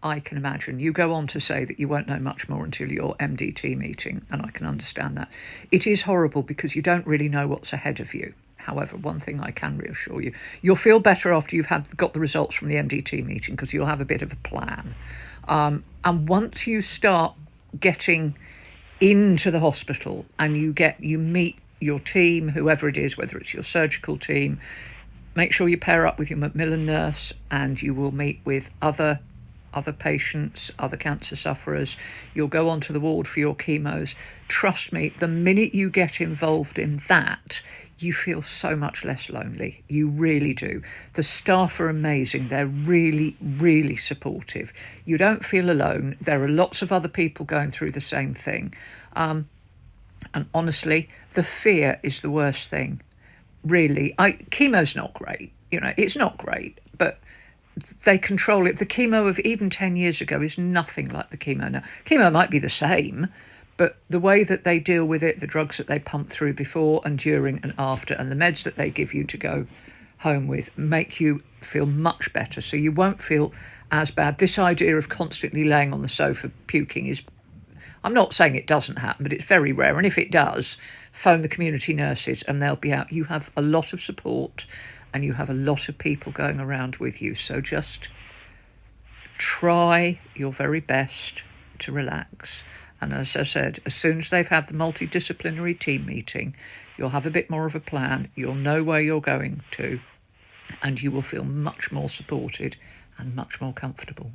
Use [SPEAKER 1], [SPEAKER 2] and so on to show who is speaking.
[SPEAKER 1] I can imagine. You go on to say that you won't know much more until your MDT meeting, and I can understand that. It is horrible because you don't really know what's ahead of you. However, one thing I can reassure you, you'll feel better after you've got the results from the MDT meeting because you'll have a bit of a plan. And once you start getting into the hospital and you meet your team, whoever it is, whether it's your surgical team, make sure you pair up with your Macmillan nurse, and you will meet with other patients, other cancer sufferers. You'll go onto the ward for your chemos. Trust me, the minute you get involved in that, you feel so much less lonely. You really do. The staff are amazing. They're really, really supportive. You don't feel alone. There are lots of other people going through the same thing. And honestly, the fear is the worst thing. Really, chemo's not great. It's not great, but they control it. The chemo of even 10 years ago is nothing like the chemo now. Chemo might be the same, but the way that they deal with it, the drugs that they pump through before and during and after, and the meds that they give you to go home with make you feel much better. So you won't feel as bad. This idea of constantly laying on the sofa puking is, I'm not saying it doesn't happen, but it's very rare. And if it does, phone the community nurses and they'll be out. You have a lot of support and you have a lot of people going around with you. So just try your very best to relax. And as I said, as soon as they've had the multidisciplinary team meeting, you'll have a bit more of a plan. You'll know where you're going to, and you will feel much more supported and much more comfortable.